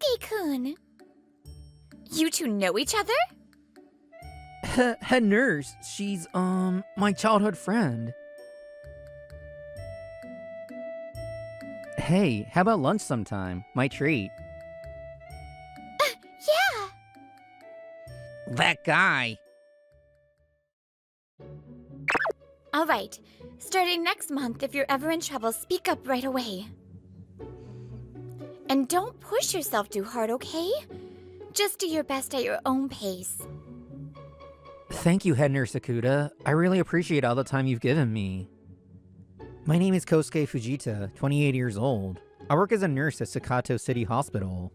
Kosuke-kun! You two know each other? Head nurse, she's, my childhood friend. Hey, how about lunch sometime? My treat. Yeah! That guy. Alright, starting next month, if you're ever in trouble, speak up right away. And don't push yourself too hard, okay? Just do your best at your own pace. Thank you, Head Nurse Sakuda. I really appreciate all the time you've given me. My name is Kosuke Fujita, 28 years old. I work as a nurse at Sakato City Hospital.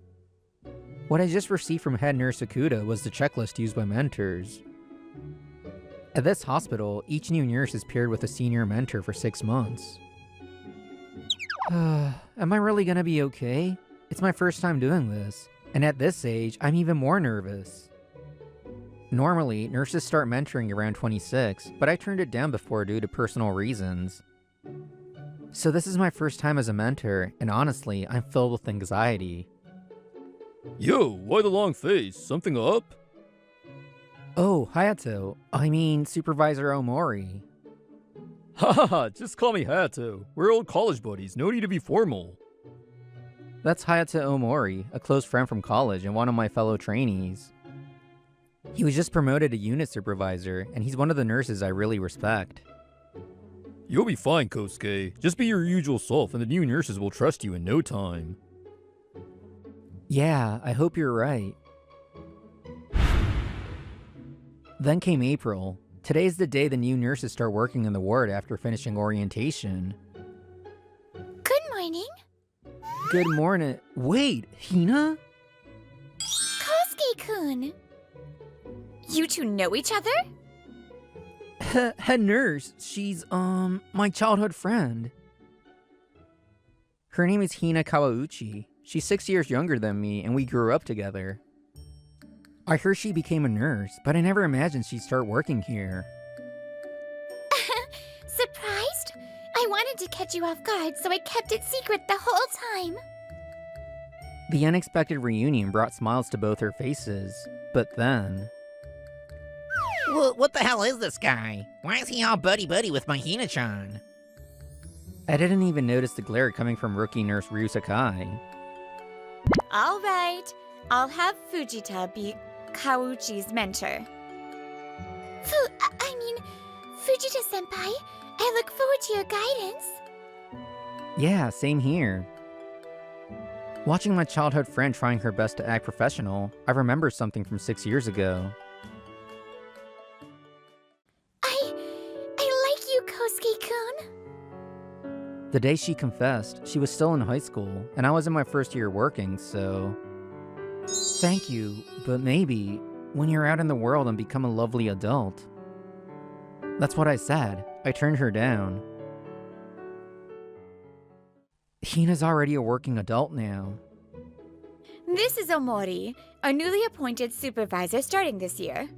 What I just received from Head Nurse Sakuda was the checklist used by mentors. At this hospital, each new nurse is paired with a senior mentor for 6 months. Am I really gonna be okay? It's my first time doing this, and at this age, I'm even more nervous. Normally, nurses start mentoring around 26, but I turned it down before due to personal reasons. So this is my first time as a mentor, and honestly, I'm filled with anxiety. Yo, why the long face? Something up? Oh, Hayato. I mean, Supervisor Omori. Haha, just call me Hayato. We're old college buddies, no need to be formal. That's Hayato Omori, a close friend from college and one of my fellow trainees. He was just promoted to unit supervisor, and he's one of the nurses I really respect. You'll be fine, Kosuke. Just be your usual self and the new nurses will trust you in no time. Yeah, I hope you're right. Then came April. Today's the day the new nurses start working in the ward after finishing orientation. Good morning. Good morning. Wait, Hina? Kosuke-kun! You two know each other? Head nurse, she's, my childhood friend. Her name is Hina Kawauchi. She's 6 years younger than me, and we grew up together. I heard she became a nurse, but I never imagined she'd start working here. Surprised? I wanted to catch you off guard, so I kept it secret the whole time. The unexpected reunion brought smiles to both her faces, but then... What the hell is this guy? Why is he all buddy-buddy with my Hina-chan? I didn't even notice the glare coming from rookie nurse Ryu Sakai. Alright, I'll have Fujita be Kawuchi's mentor. Fujita-senpai, I look forward to your guidance. Yeah, same here. Watching my childhood friend trying her best to act professional, I remember something from 6 years ago. I like you, Kosuke-kun. The day she confessed, she was still in high school, and I was in my first year working, so... Thank you, but maybe, when you're out in the world and become a lovely adult. That's what I said. I turned her down. Hina's already a working adult now. This is Omori, our newly appointed supervisor starting this year.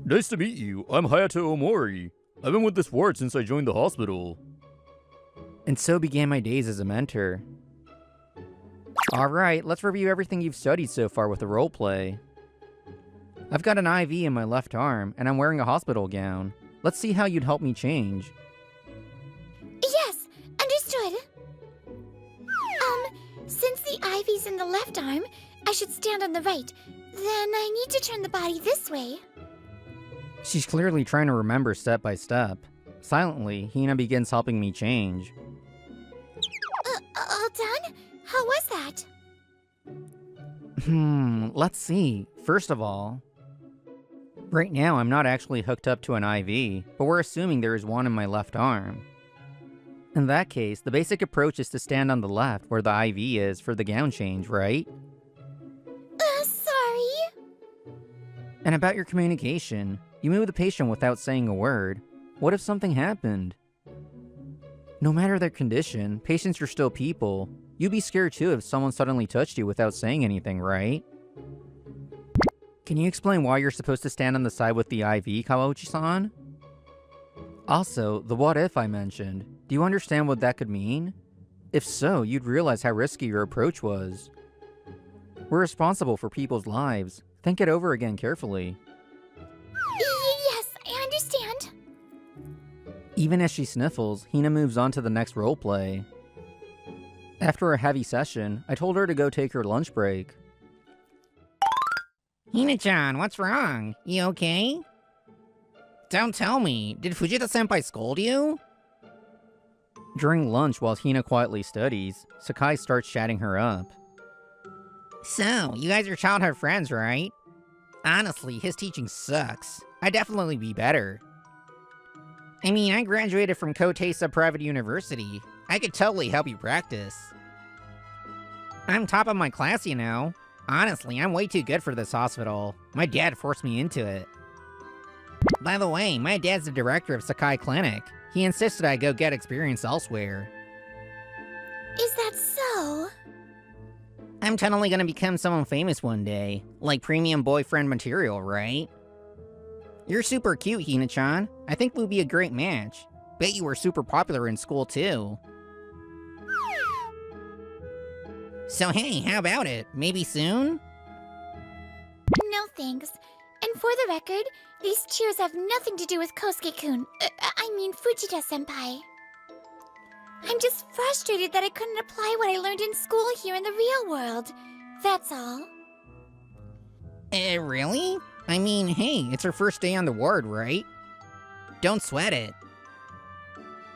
Nice to meet you. I'm Hayato Omori. I've been with this ward since I joined the hospital. And so began my days as a mentor. Alright, let's review everything you've studied so far with the roleplay. I've got an IV in my left arm, and I'm wearing a hospital gown. Let's see how you'd help me change. Yes, understood. Since the IV's in the left arm, I should stand on the right. Then I need to turn the body this way. She's clearly trying to remember step by step. Silently, Hina begins helping me change. All done? How was that? Let's see. First of all... Right now, I'm not actually hooked up to an IV, but we're assuming there is one in my left arm. In that case, the basic approach is to stand on the left where the IV is for the gown change, right? Sorry. And about your communication, you move the patient without saying a word. What if something happened? No matter their condition, patients are still people. You'd be scared too if someone suddenly touched you without saying anything, right? Can you explain why you're supposed to stand on the side with the IV, Kawauchi-san? Also, the what if I mentioned. Do you understand what that could mean? If so, you'd realize how risky your approach was. We're responsible for people's lives. Think it over again carefully. Yes, I understand. Even as she sniffles, Hina moves on to the next roleplay. After a heavy session, I told her to go take her lunch break. Hina-chan, what's wrong? You okay? Don't tell me. Did Fujita-senpai scold you? During lunch, while Hina quietly studies, Sakai starts chatting her up. So, you guys are childhood friends, right? Honestly, his teaching sucks. I'd definitely be better. I mean, I graduated from Kotesa Private University. I could totally help you practice. I'm top of my class, you know. Honestly, I'm way too good for this hospital. My dad forced me into it. By the way, my dad's the director of Sakai Clinic. He insisted I go get experience elsewhere. Is that so? I'm totally gonna become someone famous one day. Like premium boyfriend material, right? You're super cute, Hina-chan. I think we'd be a great match. Bet you were super popular in school, too. So hey, how about it? Maybe soon? No thanks. And for the record, these cheers have nothing to do with Kosuke-kun. I mean Fujita-senpai. I'm just frustrated that I couldn't apply what I learned in school here in the real world. That's all. Really? I mean, hey, it's her first day on the ward, right? Don't sweat it.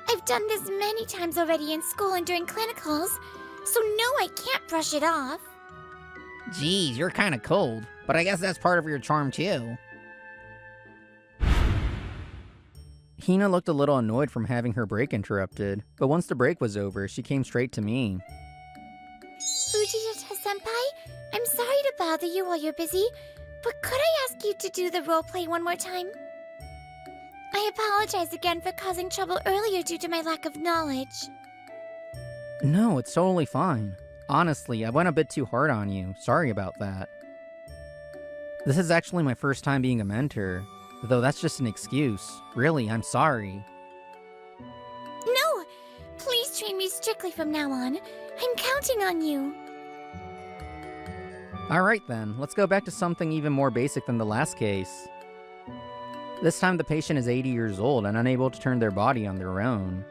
I've done this many times already in school and during clinicals, so no, I can't brush it off. Geez, you're kinda cold, but I guess that's part of your charm, too. Hina looked a little annoyed from having her break interrupted, but once the break was over, she came straight to me. Fujita-senpai, I'm sorry to bother you while you're busy, but could I ask you to do the roleplay one more time? I apologize again for causing trouble earlier due to my lack of knowledge. No, it's totally fine. Honestly, I went a bit too hard on you. Sorry about that. This is actually my first time being a mentor, though that's just an excuse. Really, I'm sorry. No! Please train me strictly from now on. I'm counting on you. Alright then, let's go back to something even more basic than the last case. This time the patient is 80 years old and unable to turn their body on their own.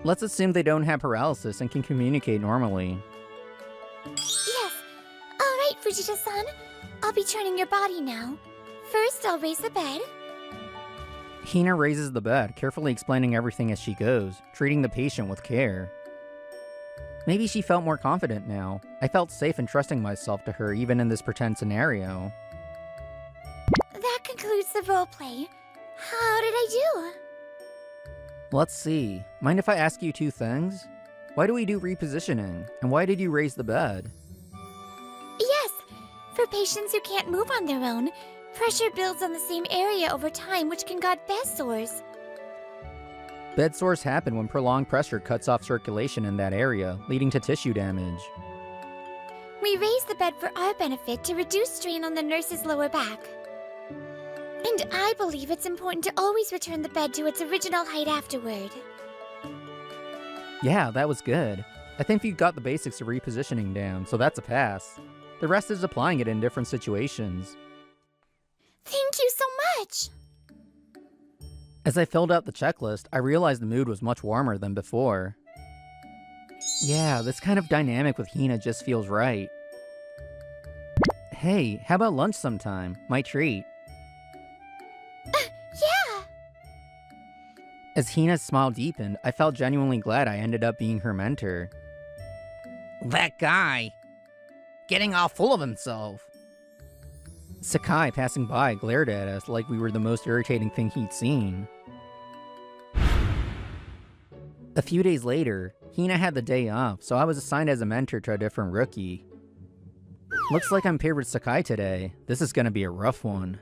Let's assume they don't have paralysis and can communicate normally. Yes. Alright, Fujita-san. I'll be turning your body now. First, I'll raise the bed. Hina raises the bed, carefully explaining everything as she goes, treating the patient with care. Maybe she felt more confident now. I felt safe in trusting myself to her even in this pretend scenario. That concludes the roleplay. How did I do? Let's see. Mind if I ask you two things? Why do we do repositioning? And why did you raise the bed? Yes. For patients who can't move on their own, pressure builds on the same area over time, which can cause bed sores. Bed sores happen when prolonged pressure cuts off circulation in that area, leading to tissue damage. We raise the bed for our benefit to reduce strain on the nurse's lower back. And I believe it's important to always return the bed to its original height afterward. Yeah, that was good. I think you got the basics of repositioning down, so that's a pass. The rest is applying it in different situations. Thank you so much! As I filled out the checklist, I realized the mood was much warmer than before. Yeah, this kind of dynamic with Hina just feels right. Hey, how about lunch sometime? My treat. Yeah! As Hina's smile deepened, I felt genuinely glad I ended up being her mentor. That guy! Getting all full of himself. Sakai, passing by, glared at us like we were the most irritating thing he'd seen. A few days later, Hina had the day off, so I was assigned as a mentor to a different rookie. Looks like I'm paired with Sakai today. This is gonna be a rough one.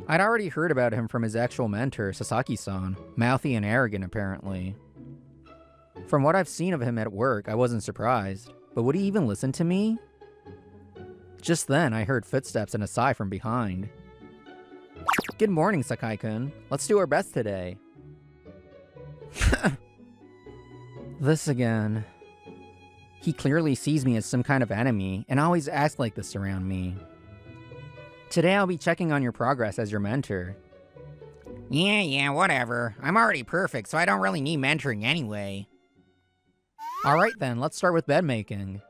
I'd already heard about him from his actual mentor, Sasaki-san. Mouthy and arrogant, apparently. From what I've seen of him at work, I wasn't surprised. But would he even listen to me? Just then, I heard footsteps and a sigh from behind. Good morning, Sakai-kun. Let's do our best today. This again. He clearly sees me as some kind of enemy and always acts like this around me. Today I'll be checking on your progress as your mentor. Yeah, whatever. I'm already perfect, so I don't really need mentoring anyway. Alright then, let's start with bed making.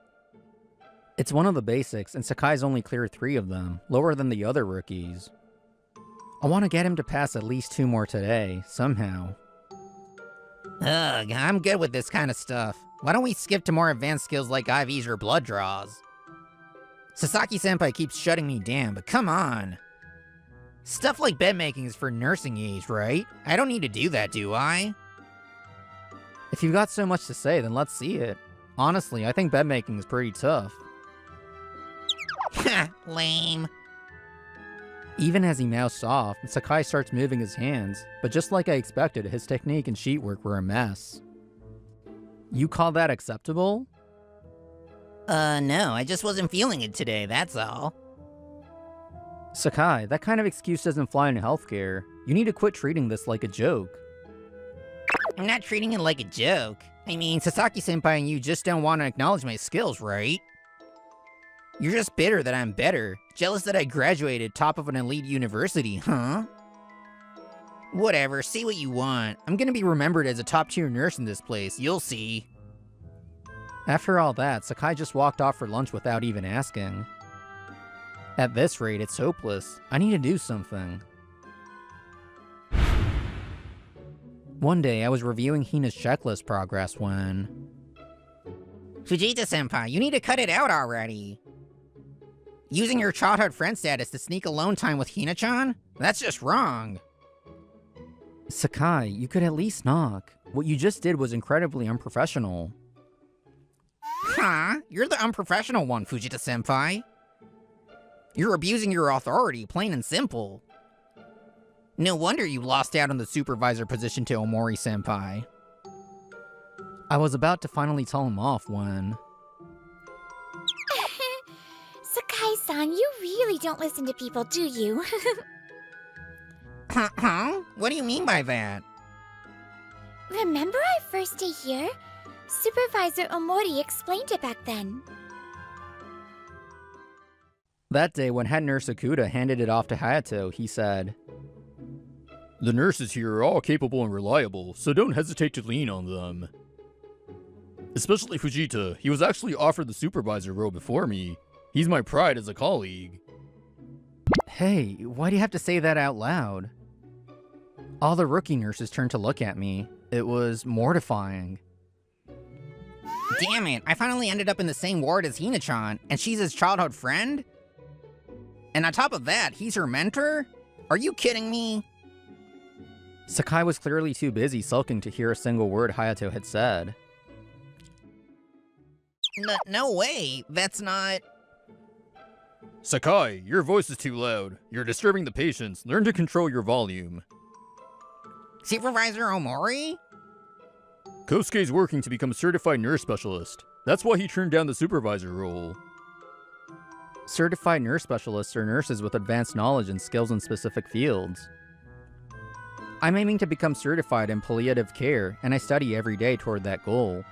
It's one of the basics, and Sakai's only cleared 3 of them, lower than the other rookies. I want to get him to pass at least 2 more today, somehow. Ugh, I'm good with this kind of stuff. Why don't we skip to more advanced skills like IVs or blood draws? Sasaki-senpai keeps shutting me down, but come on. Stuff like bed making is for nursing age, right? I don't need to do that, do I? If you've got so much to say, then let's see it. Honestly, I think bed making is pretty tough. Lame. Even as he mouths off, Sakai starts moving his hands, but just like I expected, his technique and sheet work were a mess. You call that acceptable? No, I just wasn't feeling it today, that's all. Sakai, that kind of excuse doesn't fly in healthcare. You need to quit treating this like a joke. I'm not treating it like a joke. I mean, Sasaki-senpai and you just don't want to acknowledge my skills, right? You're just bitter that I'm better, jealous that I graduated top of an elite university, huh? Whatever, say what you want. I'm gonna be remembered as a top-tier nurse in this place, you'll see. After all that, Sakai just walked off for lunch without even asking. At this rate, it's hopeless. I need to do something. One day, I was reviewing Hina's checklist progress when... Fujita-senpai, you need to cut it out already. Using your childhood friend status to sneak alone time with Hina-chan? That's just wrong. Sakai, you could at least knock. What you just did was incredibly unprofessional. Huh? You're the unprofessional one, Fujita-senpai. You're abusing your authority, plain and simple. No wonder you lost out on the supervisor position to Omori-senpai. I was about to finally tell him off when... Sakai-san, you really don't listen to people, do you? Huh? What do you mean by that? Remember our first day here? Supervisor Omori explained it back then. That day, when head nurse Okuda handed it off to Hayato, he said, The nurses here are all capable and reliable, so don't hesitate to lean on them. Especially Fujita, he was actually offered the supervisor role before me. He's my pride as a colleague. Hey, why do you have to say that out loud? All the rookie nurses turned to look at me. It was mortifying. Damn it, I finally ended up in the same ward as Hina-chan, and she's his childhood friend? And on top of that, he's her mentor? Are you kidding me? Sakai was clearly too busy sulking to hear a single word Hayato had said. No way, that's not... Sakai, your voice is too loud. You're disturbing the patients. Learn to control your volume. Supervisor Omori? Kosuke's working to become a certified nurse specialist. That's why he turned down the supervisor role. Certified nurse specialists are nurses with advanced knowledge and skills in specific fields. I'm aiming to become certified in palliative care, and I study every day toward that goal.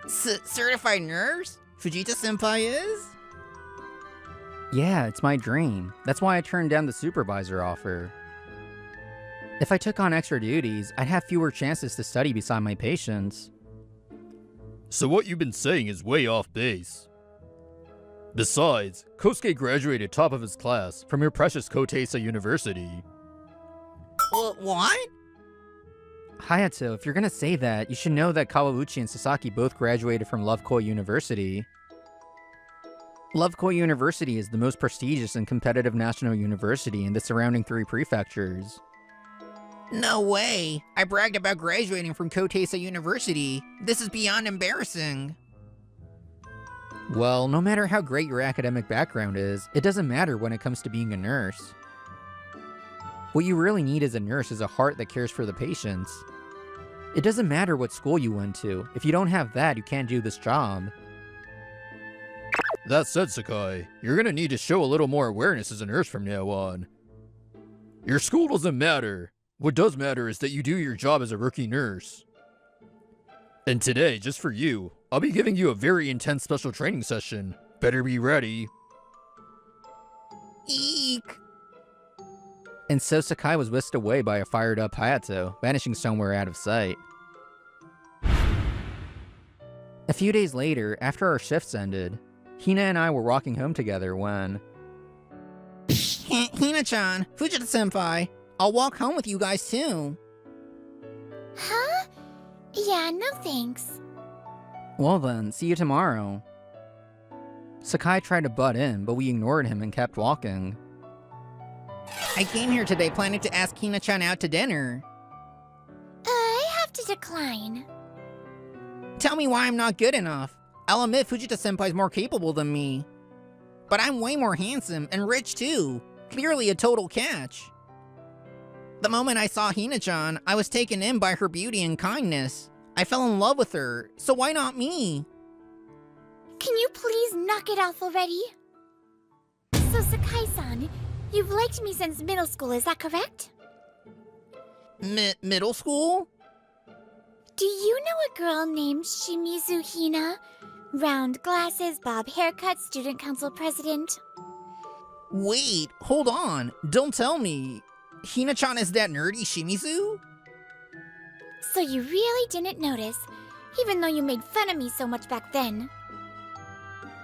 Certified nurse? Fujita-senpai is? Yeah, it's my dream. That's why I turned down the supervisor offer. If I took on extra duties, I'd have fewer chances to study beside my patients. So what you've been saying is way off base. Besides, Kosuke graduated top of his class from your precious Kotesa University. What? Hayato, if you're gonna say that, you should know that Kawauchi and Sasaki both graduated from Lovekoi University. Lovekoi University is the most prestigious and competitive national university in the surrounding 3 prefectures. No way! I bragged about graduating from Kotesa University. This is beyond embarrassing. Well, no matter how great your academic background is, it doesn't matter when it comes to being a nurse. What you really need as a nurse is a heart that cares for the patients. It doesn't matter what school you went to. If you don't have that, you can't do this job. That said, Sakai, you're gonna need to show a little more awareness as a nurse from now on. Your school doesn't matter. What does matter is that you do your job as a rookie nurse. And today, just for you, I'll be giving you a very intense special training session. Better be ready. Eek! And so Sakai was whisked away by a fired-up Hayato, vanishing somewhere out of sight. A few days later, after our shifts ended, Hina and I were walking home together when... Hina-chan, Fujita-senpai, I'll walk home with you guys too. Huh? Yeah, no thanks. Well then, see you tomorrow. Sakai tried to butt in, but we ignored him and kept walking. I came here today planning to ask Hina-chan out to dinner. I have to decline. Tell me why I'm not good enough. I'll admit Fujita-senpai's more capable than me. But I'm way more handsome and rich too. Clearly a total catch. The moment I saw Hina-chan, I was taken in by her beauty and kindness. I fell in love with her, so why not me? Can you please knock it off already? So Sakai-san, you've liked me since middle school, is that correct? Middle school? Do you know a girl named Shimizu Hina? Round glasses, bob haircut, student council president. Wait, hold on. Don't tell me. Hina-chan is that nerdy Shimizu? So you really didn't notice, even though you made fun of me so much back then.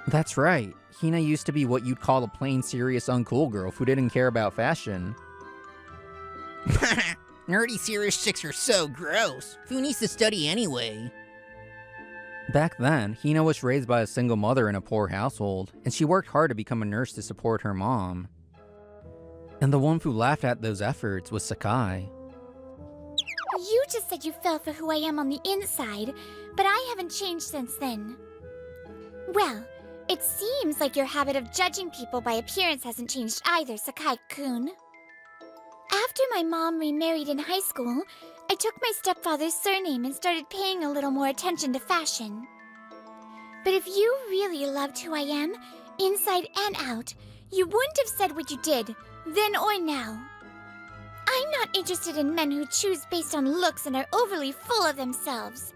That's right, Hina used to be what you'd call a plain, serious, uncool girl who didn't care about fashion. Nerdy serious chicks are so gross. Who needs to study anyway? Back then, Hina was raised by a single mother in a poor household, and she worked hard to become a nurse to support her mom. And the one who laughed at those efforts was Sakai. You just said you fell for who I am on the inside, but I haven't changed since then. Well, it seems like your habit of judging people by appearance hasn't changed either, Sakai-kun. After my mom remarried in high school, I took my stepfather's surname and started paying a little more attention to fashion. But if you really loved who I am, inside and out, you wouldn't have said what you did, then or now. I'm not interested in men who choose based on looks and are overly full of themselves.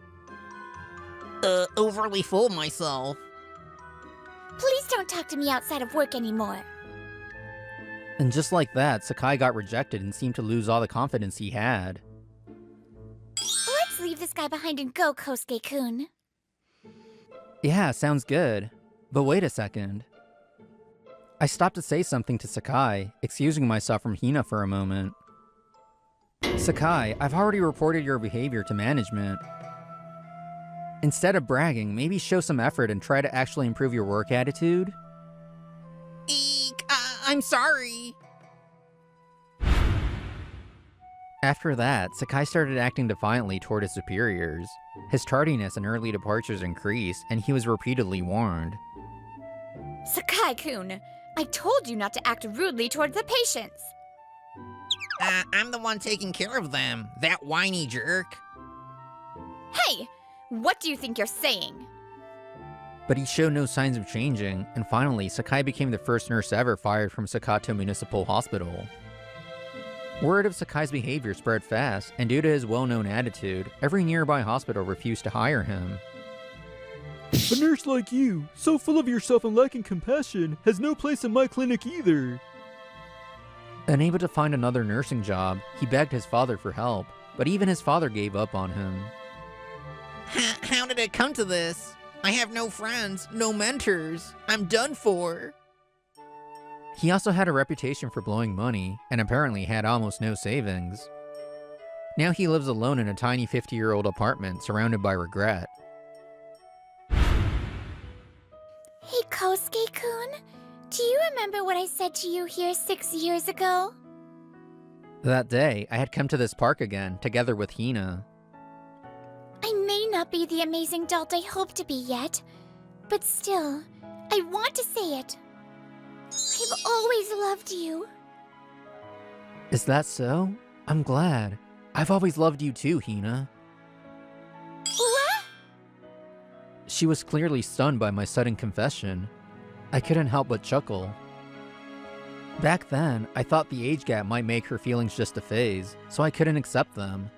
Overly full of myself. Please don't talk to me outside of work anymore. And just like that, Sakai got rejected and seemed to lose all the confidence he had. Let's leave this guy behind and go, Kosuke-kun. Yeah, sounds good. But wait a second. I stopped to say something to Sakai, excusing myself from Hina for a moment. Sakai, I've already reported your behavior to management. Instead of bragging, maybe show some effort and try to actually improve your work attitude? Eek, I'm sorry. After that, Sakai started acting defiantly toward his superiors. His tardiness and early departures increased, and he was repeatedly warned. Sakai-kun, I told you not to act rudely towards the patients. I'm the one taking care of them. That whiny jerk. Hey, what do you think you're saying? But he showed no signs of changing, and finally, Sakai became the first nurse ever fired from Sakato Municipal Hospital. Word of Sakai's behavior spread fast, and due to his well-known attitude, every nearby hospital refused to hire him. A nurse like you, so full of yourself and lacking compassion, has no place in my clinic either. Unable to find another nursing job, he begged his father for help, but even his father gave up on him. How did it come to this? I have no friends, no mentors. I'm done for. He also had a reputation for blowing money, and apparently had almost no savings. Now he lives alone in a tiny 50-year-old apartment surrounded by regret. Hey, Kosuke-kun, do you remember what I said to you here 6 years ago? That day, I had come to this park again, together with Hina. I may not be the amazing adult I hope to be yet, but still, I want to say it. I've always loved you. Is that so? I'm glad. I've always loved you too, Hina. What? She was clearly stunned by my sudden confession. I couldn't help but chuckle. Back then, I thought the age gap might make her feelings just a phase, so I couldn't accept them.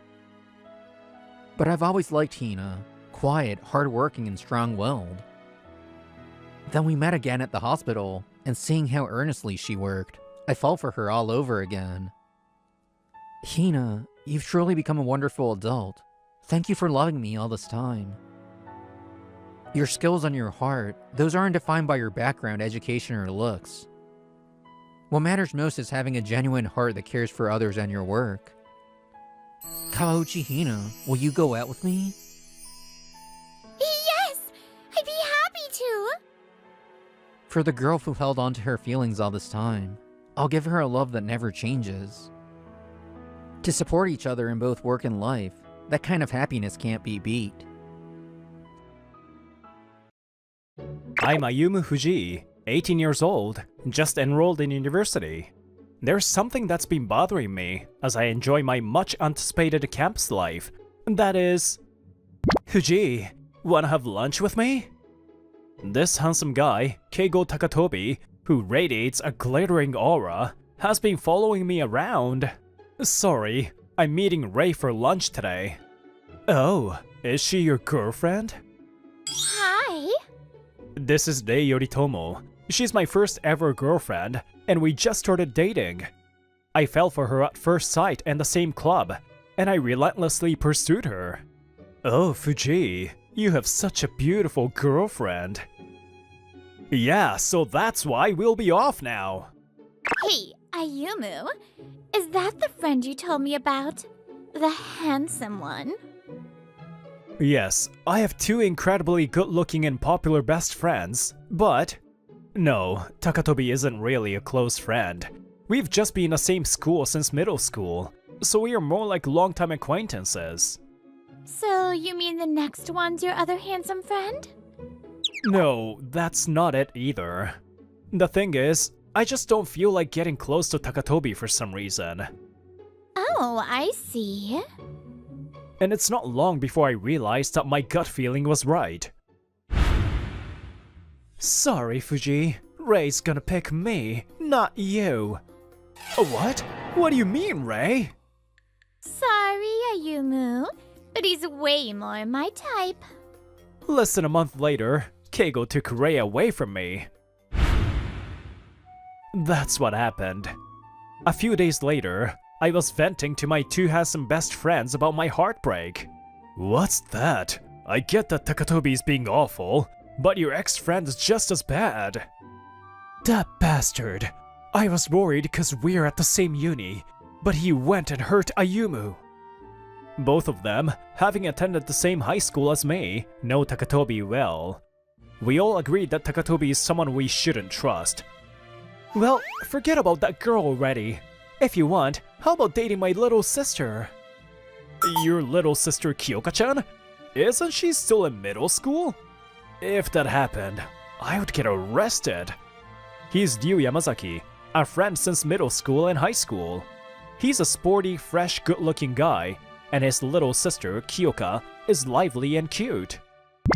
But I've always liked Hina. quiet, hardworking, and strong-willed. Then we met again at the hospital, and seeing how earnestly she worked, I fell for her all over again. Hina, you've truly become a wonderful adult. Thank you for loving me all this time. Your skills and your heart, those aren't defined by your background, education, or looks. What matters most is having a genuine heart that cares for others and your work. Kawauchi Hina, will you go out with me? Yes! I'd be happy to! For the girl who held on to her feelings all this time, I'll give her a love that never changes. To support each other in both work and life, that kind of happiness can't be beat. I'm Ayumu Fujii, 18 years old, just enrolled in university. There's something that's been bothering me as I enjoy my much anticipated campus life. That is... Fujii, wanna have lunch with me? This handsome guy, Keigo Takatobi, who radiates a glittering aura, has been following me around. Sorry, I'm meeting Rei for lunch today. Oh, is she your girlfriend? Hi! This is Rei Yoritomo. She's my first ever girlfriend, and we just started dating. I fell for her at first sight in the same club, and I relentlessly pursued her. Oh, Fujii, you have such a beautiful girlfriend. Yeah, so that's why we'll be off now. Hey, Ayumu, is that the friend you told me about? The handsome one? Yes, I have two incredibly good-looking and popular best friends, but... No, Takatobi isn't really a close friend. We've just been in the same school since middle school, so we are more like longtime acquaintances. So you mean the next one's your other handsome friend? No, that's not it either. The thing is, I just don't feel like getting close to Takatobi for some reason. Oh, I see. And it's not long before I realized that my gut feeling was right. Sorry, Fuji. Rei's gonna pick me, not you. What? What do you mean, Rei? Sorry, Ayumu, but he's way more my type. Less than a month later, Keigo took Rei away from me. That's what happened. A few days later, I was venting to my two handsome best friends about my heartbreak. What's that? I get that Takatobi's being awful, but your ex-friend's just as bad. That bastard. I was worried because we're at the same uni, but he went and hurt Ayumu. Both of them, having attended the same high school as me, know Takatobi well. We all agreed that Takatobi is someone we shouldn't trust. Well, forget about that girl already. If you want, how about dating my little sister? Your little sister Kyoka-chan? Isn't she still in middle school? If that happened, I would get arrested. He's Ryu Yamazaki, a friend since middle school and high school. He's a sporty, fresh, good-looking guy, and his little sister, Kyoka, is lively and cute.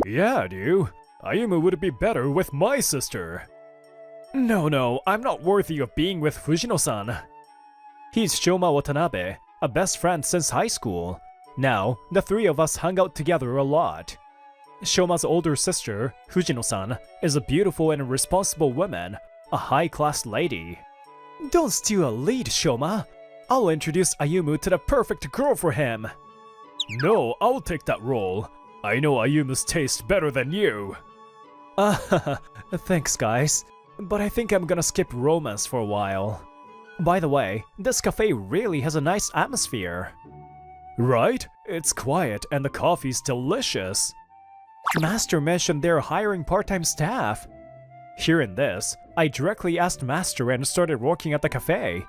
Yeah, dude. Ayumu would be better with my sister. No, I'm not worthy of being with Fujino-san. He's Shoma Watanabe, a best friend since high school. Now, the three of us hung out together a lot. Shoma's older sister, Fujino-san, is a beautiful and responsible woman, a high-class lady. Don't steal a lead, Shoma. I'll introduce Ayumu to the perfect girl for him. No, I'll take that role. I know Ayumu's taste better than you. Thanks, guys. But I think I'm gonna skip romance for a while. By the way, this cafe really has a nice atmosphere. Right? It's quiet and the coffee's delicious. Master mentioned they're hiring part-time staff. Hearing this, I directly asked Master and started working at the cafe.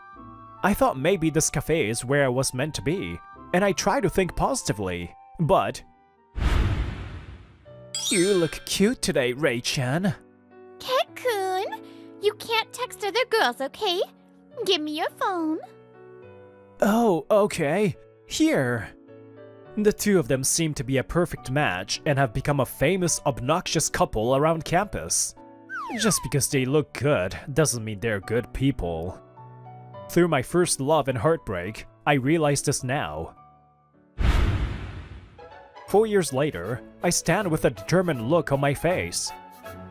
I thought maybe this cafe is where I was meant to be, and I tried to think positively, but... You look cute today, Rei-chan. Ket-kun, you can't text other girls, okay? Give me your phone. Oh, okay. Here. The two of them seem to be a perfect match and have become a famous, obnoxious couple around campus. Just because they look good doesn't mean they're good people. Through my first love and heartbreak, I realize this now. 4 years later, I stand with a determined look on my face.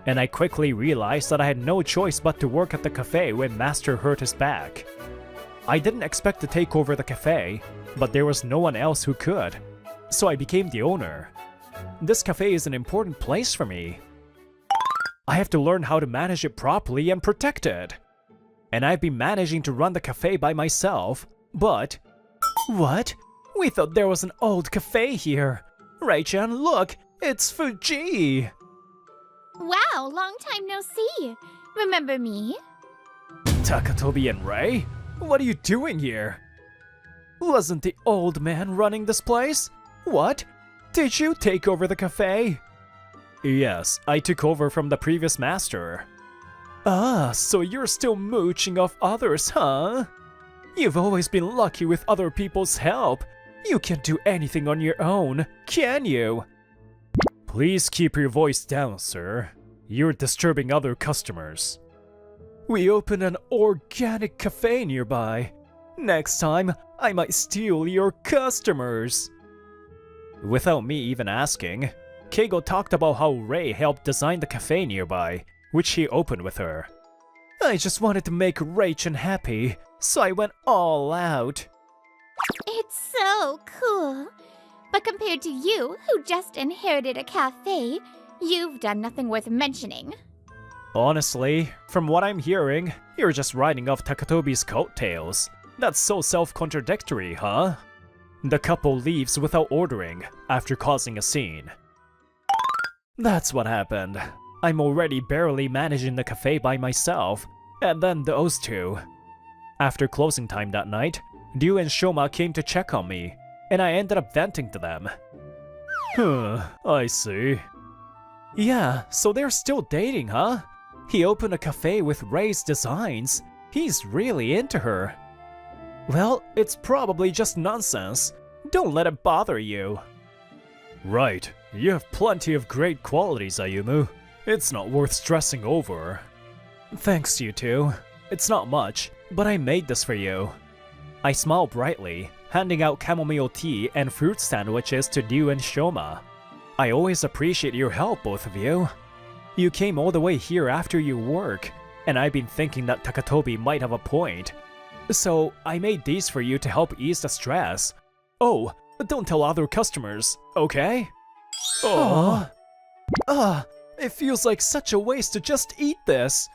And I quickly realized that I had no choice but to work at the cafe when Master hurt his back. I didn't expect to take over the cafe, but there was no one else who could. So I became the owner. This cafe is an important place for me. I have to learn how to manage it properly and protect it. And I've been managing to run the cafe by myself, but... What? We thought there was an old cafe here. Ray-chan, look! It's Fuji! Wow, long time no see. Remember me? Takatobi and Ray? What are you doing here? Wasn't the old man running this place? What? Did you take over the cafe? Yes, I took over from the previous master. Ah, so you're still mooching off others, huh? You've always been lucky with other people's help. You can't do anything on your own, can you? Please keep your voice down, sir. You're disturbing other customers. We opened an organic cafe nearby. Next time, I might steal your customers. Without me even asking, Keigo talked about how Ray helped design the cafe nearby, which he opened with her. I just wanted to make Ray-chan happy, so I went all out. It's so cool. But compared to you, who just inherited a cafe, you've done nothing worth mentioning. Honestly, from what I'm hearing, you're just riding off Takatobi's coattails. That's so self-contradictory, huh? The couple leaves without ordering, after causing a scene. That's what happened. I'm already barely managing the cafe by myself, and then those two. After closing time that night, Ryu and Shoma came to check on me, and I ended up venting to them. I see. Yeah, so they're still dating, huh? He opened a cafe with Ray's designs. He's really into her. Well, it's probably just nonsense. Don't let it bother you. Right, you have plenty of great qualities, Ayumu. It's not worth stressing over. Thanks, you two. It's not much, but I made this for you. I smile brightly, handing out chamomile tea and fruit sandwiches to Ryu and Shoma. I always appreciate your help, both of you. You came all the way here after your work, and I've been thinking that Takatobi might have a point. So I made these for you to help ease the stress. Oh, don't tell other customers, okay? Oh. It feels like such a waste to just eat this.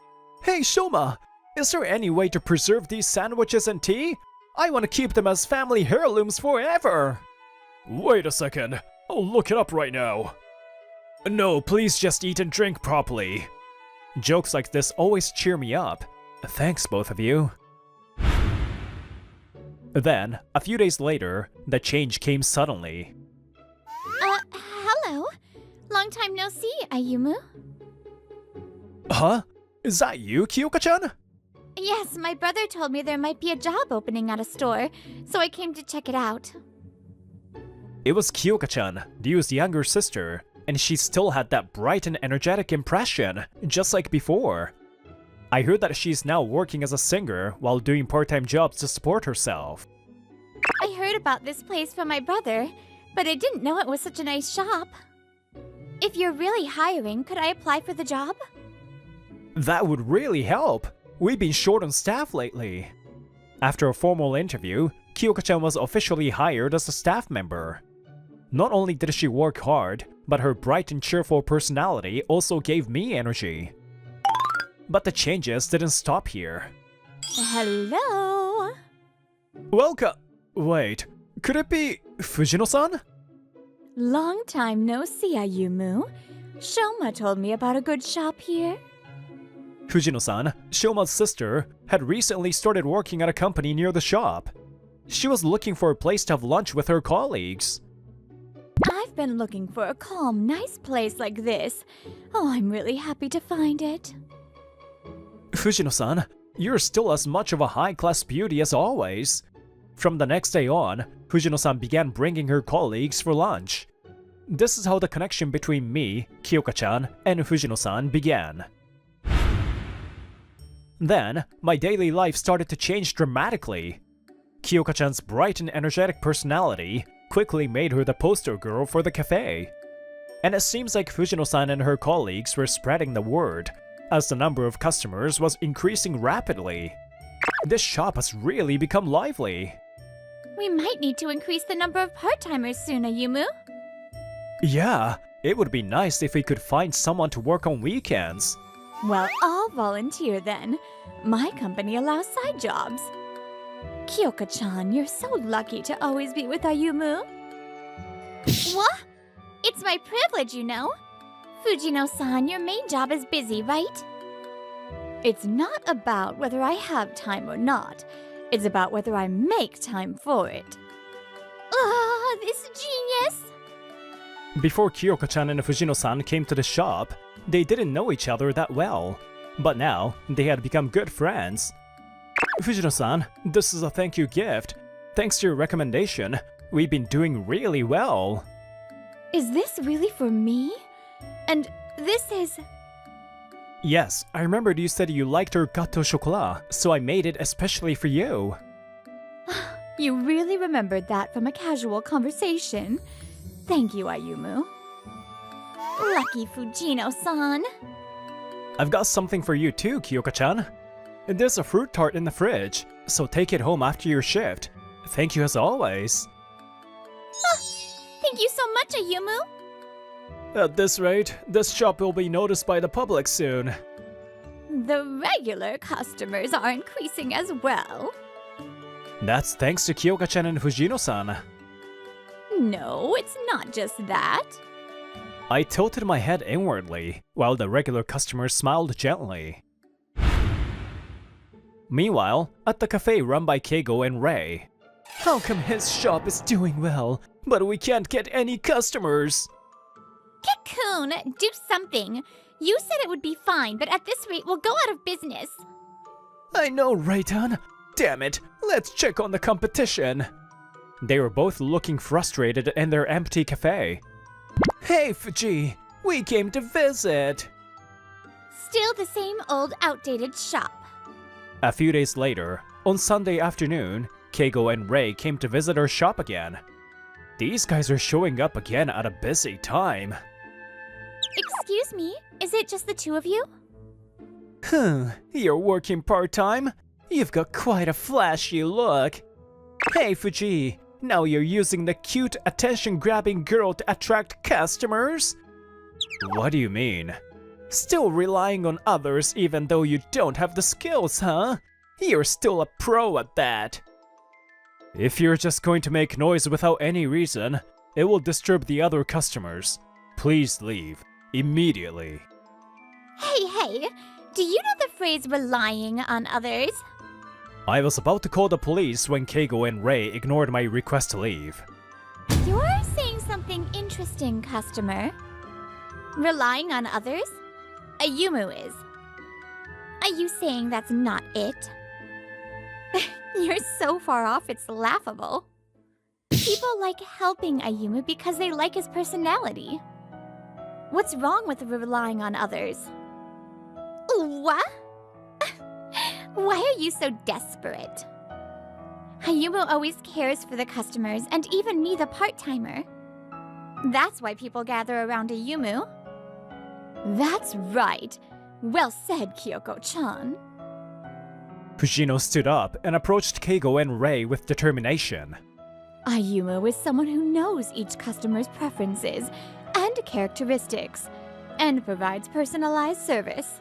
Hey Shoma, is there any way to preserve these sandwiches and tea? I want to keep them as family heirlooms forever. Wait a second, I'll look it up right now. No, please just eat and drink properly. Jokes like this always cheer me up. Thanks, both of you. Then, a few days later, the change came suddenly. Hello. Long time no see, Ayumu. Huh? Is that you, Kyoka-chan? Yes, my brother told me there might be a job opening at a store, so I came to check it out. It was Kyoka-chan, Ryu's younger sister, and she still had that bright and energetic impression, just like before. I heard that she's now working as a singer while doing part-time jobs to support herself. I heard about this place from my brother, but I didn't know it was such a nice shop. If you're really hiring, could I apply for the job? That would really help. We've been short on staff lately. After a formal interview, Kyoka-chan was officially hired as a staff member. Not only did she work hard, but her bright and cheerful personality also gave me energy. But the changes didn't stop here. Hello? Welcome! Wait, could it be Fujino-san? Long time no see, Ayumu. Shoma told me about a good shop here. Fujino-san, Shoma's sister, had recently started working at a company near the shop. She was looking for a place to have lunch with her colleagues. I've been looking for a calm, nice place like this. Oh, I'm really happy to find it. Fujino-san, you're still as much of a high-class beauty as always. From the next day on, Fujino-san began bringing her colleagues for lunch. This is how the connection between me, Kyoka-chan, and Fujino-san began. Then, my daily life started to change dramatically. Kyoka-chan's bright and energetic personality, quickly made her the poster girl for the cafe. And it seems like Fujino-san and her colleagues were spreading the word, as the number of customers was increasing rapidly. This shop has really become lively. We might need to increase the number of part-timers soon, Ayumu. Yeah, it would be nice if we could find someone to work on weekends. Well, I'll volunteer then. My company allows side jobs. Kyoka-chan, you're so lucky to always be with Ayumu. What? It's my privilege, you know. Fujino-san, your main job is busy, right? It's not about whether I have time or not. It's about whether I make time for it. Ah, this genius! Before Kyoka-chan and Fujino-san came to the shop, they didn't know each other that well. But now, they had become good friends. Fujino-san, this is a thank you gift. Thanks to your recommendation, we've been doing really well. Is this really for me? And this is... Yes, I remembered you said you liked our gâteau chocolat, so I made it especially for you. You really remembered that from a casual conversation. Thank you, Ayumu. Lucky Fujino-san. I've got something for you too, Kyoka-chan. There's a fruit tart in the fridge, so take it home after your shift. Thank you as always. Thank you so much, Ayumu. At this rate, this shop will be noticed by the public soon. The regular customers are increasing as well. That's thanks to Kyoka-chan and Fujino-san. No, it's not just that. I tilted my head inwardly, while the regular customers smiled gently. Meanwhile, at the cafe run by Keigo and Rei. How come his shop is doing well, but we can't get any customers? Cocoon, do something. You said it would be fine, but at this rate, we'll go out of business. I know, Raitan. Damn it, let's check on the competition. They were both looking frustrated in their empty cafe. Hey, Fuji, we came to visit. Still the same old outdated shop. A few days later, on Sunday afternoon, Keigo and Rei came to visit our shop again. These guys are showing up again at a busy time. Excuse me, is it just the two of you? You're working part-time? You've got quite a flashy look. Hey, Fuji, now you're using the cute, attention-grabbing girl to attract customers? What do you mean? Still relying on others even though you don't have the skills, huh? You're still a pro at that. If you're just going to make noise without any reason, it will disturb the other customers. Please leave. Immediately. Hey, do you know the phrase relying on others? I was about to call the police when Keigo and Rei ignored my request to leave. You're saying something interesting, customer. Relying on others? Ayumu is. Are you saying that's not it? You're so far off, it's laughable. People like helping Ayumu because they like his personality. What's wrong with relying on others? What? Why are you so desperate? Ayumu always cares for the customers and even me, the part-timer. That's why people gather around Ayumu. That's right. Well said, Kyoko-chan. Fujino stood up and approached Keigo and Rei with determination. Ayumu is someone who knows each customer's preferences and characteristics, and provides personalized service.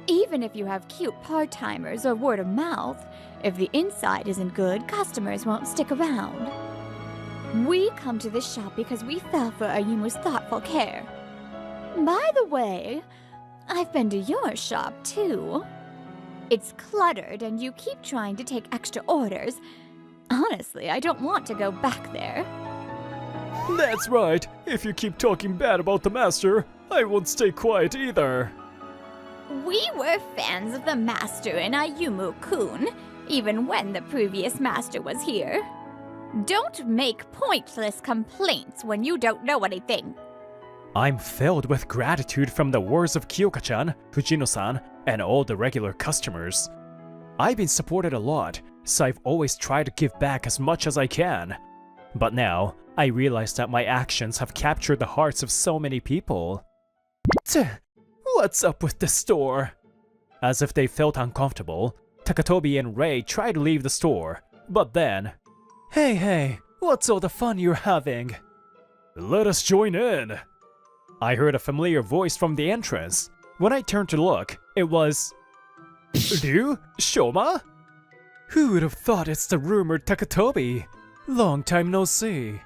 Even if you have cute part-timers or word of mouth, if the inside isn't good, customers won't stick around. We come to this shop because we fell for Ayumu's thoughtful care. By the way, I've been to your shop too. It's cluttered and you keep trying to take extra orders. Honestly, I don't want to go back there. That's right. If you keep talking bad about the master, I won't stay quiet either. We were fans of the master and Ayumu-kun, even when the previous master was here. Don't make pointless complaints when you don't know anything. I'm filled with gratitude from the words of Kyoka-chan, Fujino-san, and all the regular customers. I've been supported a lot, so I've always tried to give back as much as I can. But now, I realize that my actions have captured the hearts of so many people. What's up with this store? As if they felt uncomfortable, Takatobi and Rei tried to leave the store, but then... Hey, what's all the fun you're having? Let us join in! I heard a familiar voice from the entrance. When I turned to look, it was... Ryu? Shoma? Who would have thought it's the rumored Takatobi? Long time no see.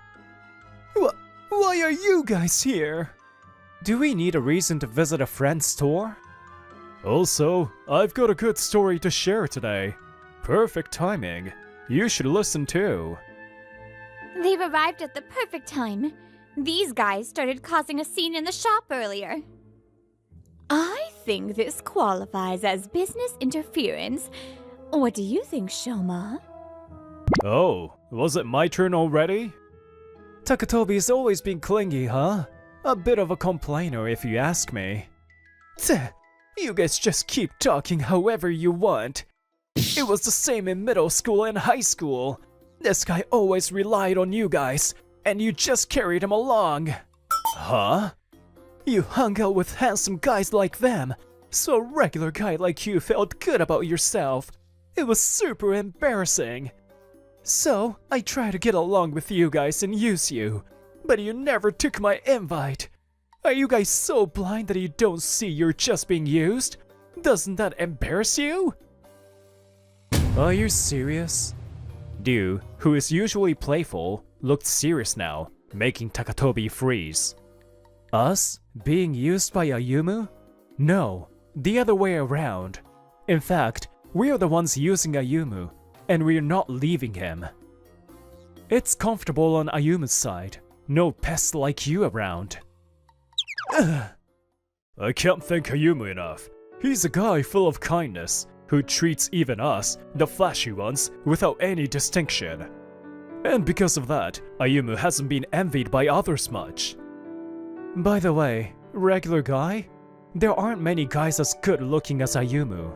Why are you guys here? Do we need a reason to visit a friend's store? Also, I've got a good story to share today. Perfect timing. You should listen too. They've arrived at the perfect time. These guys started causing a scene in the shop earlier. I think this qualifies as business interference. What do you think, Shoma? Oh, was it my turn already? Takatobi's always been clingy, huh? A bit of a complainer if you ask me. You guys just keep talking however you want. It was the same in middle school and high school. This guy always relied on you guys, and you just carried him along. Huh? You hung out with handsome guys like them, so a regular guy like you felt good about yourself. It was super embarrassing. So, I tried to get along with you guys and use you, but you never took my invite. Are you guys so blind that you don't see you're just being used? Doesn't that embarrass you? Are you serious? Ryu, who is usually playful, looked serious now, making Takatobi freeze. Us? Being used by Ayumu? No, the other way around. In fact, we are the ones using Ayumu, and we're not leaving him. It's comfortable on Ayumu's side. No pests like you around. Ugh. I can't thank Ayumu enough. He's a guy full of kindness, who treats even us, the flashy ones, without any distinction. And because of that, Ayumu hasn't been envied by others much. By the way, regular guy? There aren't many guys as good looking as Ayumu.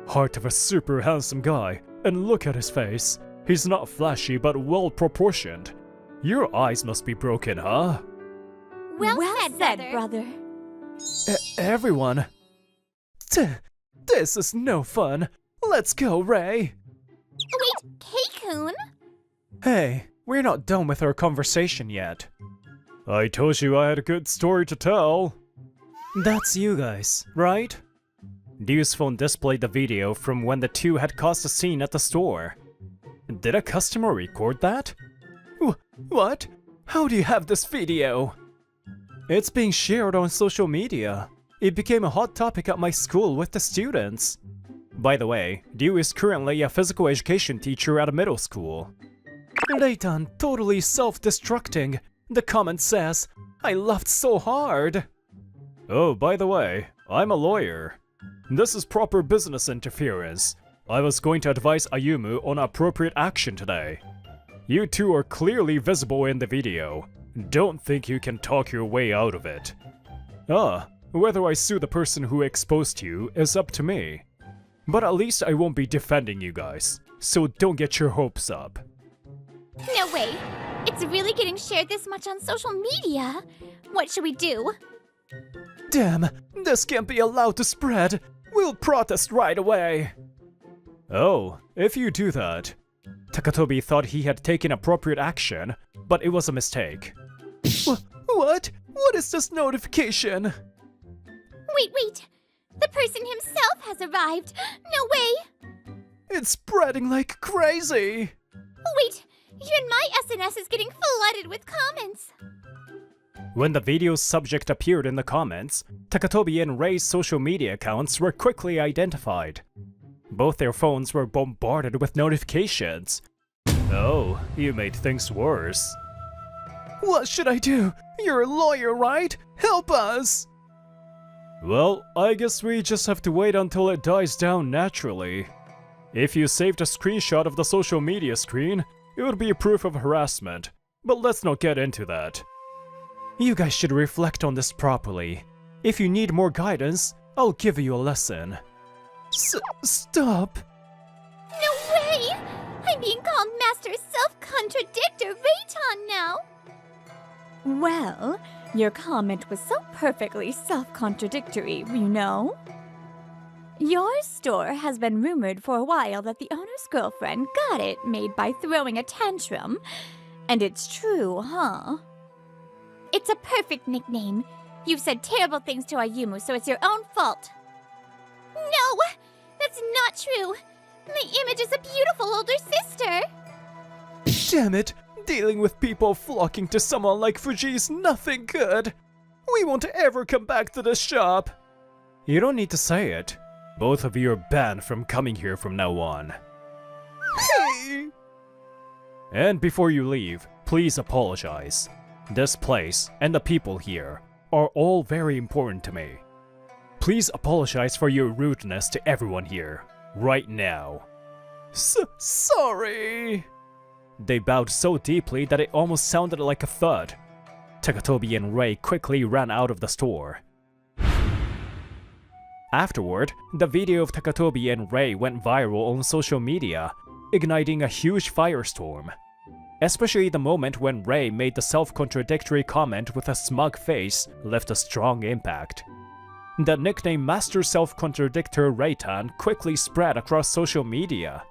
Heart of a super handsome guy, and look at his face. He's not flashy but well proportioned. Your eyes must be broken, huh? Well said, brother. Everyone. This is no fun. Let's go, Rei. Wait, Keikun? Hey, we're not done with our conversation yet. I told you I had a good story to tell. That's you guys, right? Ryu's phone displayed the video from when the two had caused a scene at the store. Did a customer record that? What? How do you have this video? It's being shared on social media. It became a hot topic at my school with the students. By the way, Ryu is currently a physical education teacher at a middle school. Reitan, totally self-destructing. The comment says, I laughed so hard. Oh, by the way, I'm a lawyer. This is proper business interference. I was going to advise Ayumu on appropriate action today. You two are clearly visible in the video. Don't think you can talk your way out of it. Whether I sue the person who exposed you is up to me. But at least I won't be defending you guys, so don't get your hopes up. No way. It's really getting shared this much on social media. What should we do? Damn, this can't be allowed to spread. We'll protest right away. Oh, if you do that. Takatobi thought he had taken appropriate action, but it was a mistake. What? What is this notification? Wait. The person himself has arrived. No way. It's spreading like crazy. Wait, even my SNS is getting flooded with comments. When the video's subject appeared in the comments, Takatobi and Rei's social media accounts were quickly identified. Both their phones were bombarded with notifications. Oh, you made things worse. What should I do? You're a lawyer, right? Help us! Well, I guess we just have to wait until it dies down naturally. If you saved a screenshot of the social media screen, it would be a proof of harassment, but let's not get into that. You guys should reflect on this properly. If you need more guidance, I'll give you a lesson. Stop! No way! I'm being called Master Self-Contradictor Rayton now. Well, your comment was so perfectly self-contradictory, you know. Your store has been rumored for a while that the owner's girlfriend got it made by throwing a tantrum. And it's true, huh? It's a perfect nickname. You've said terrible things to Ayumu, so it's your own fault. No! That's not true! My image is a beautiful older sister! Damn it! Dealing with people flocking to someone like Fuji is nothing good! We won't ever come back to this shop! You don't need to say it. Both of you are banned from coming here from now on. Hey! And before you leave, please apologize. This place and the people here are all very important to me. Please apologize for your rudeness to everyone here, right now. Sorry! They bowed so deeply that it almost sounded like a thud. Takatobi and Rei quickly ran out of the store. Afterward, the video of Takatobi and Rei went viral on social media, igniting a huge firestorm. Especially the moment when Rei made the self-contradictory comment with a smug face left a strong impact. The nickname Master Self-Contradictor Rayton quickly spread across social media.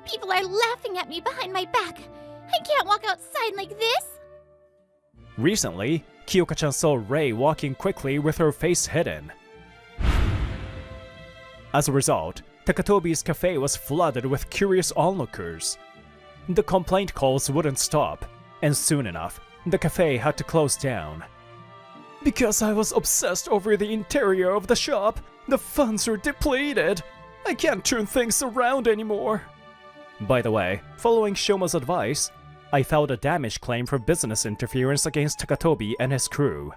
People are laughing at me behind my back. I can't walk outside like this. Recently, Kyoka-chan saw Rei walking quickly with her face hidden. As a result, Takatobi's cafe was flooded with curious onlookers. The complaint calls wouldn't stop, and soon enough, the cafe had to close down. Because I was obsessed over the interior of the shop, the funds are depleted. I can't turn things around anymore. By the way, following Shoma's advice, I filed a damage claim for business interference against Takatobi and his crew.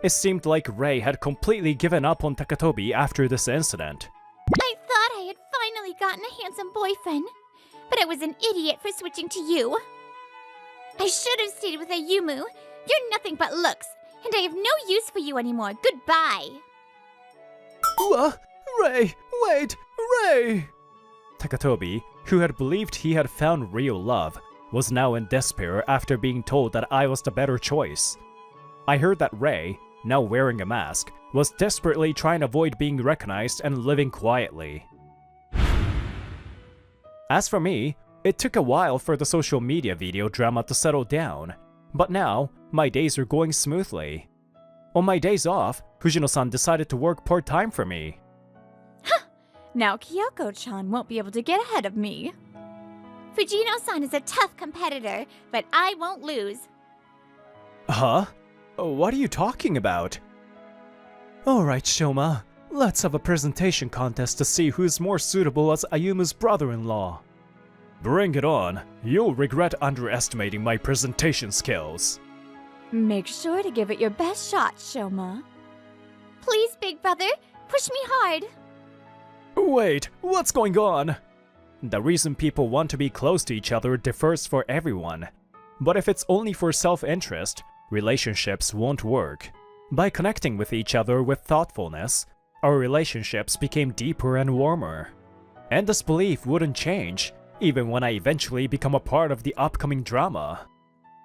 It seemed like Rei had completely given up on Takatobi after this incident. I thought I had finally gotten a handsome boyfriend, but I was an idiot for switching to you. I should have stayed with Ayumu. You're nothing but looks, and I have no use for you anymore. Goodbye. What? Rei! Wait! Rei! Takatobi, who had believed he had found real love, was now in despair after being told that I was the better choice. I heard that Rei, now wearing a mask, was desperately trying to avoid being recognized and living quietly. As for me, it took a while for the social media video drama to settle down, but now, my days are going smoothly. On my days off, Fujino-san decided to work part-time for me. Now Kyoko-chan won't be able to get ahead of me. Fujino-san is a tough competitor, but I won't lose. Huh? What are you talking about? Alright, Shoma. Let's have a presentation contest to see who's more suitable as Ayumu's brother-in-law. Bring it on. You'll regret underestimating my presentation skills. Make sure to give it your best shot, Shoma. Please, big brother, push me hard. Wait, what's going on? The reason people want to be close to each other differs for everyone. But if it's only for self-interest, relationships won't work. By connecting with each other with thoughtfulness, our relationships became deeper and warmer. And this belief wouldn't change, even when I eventually become a part of the upcoming drama.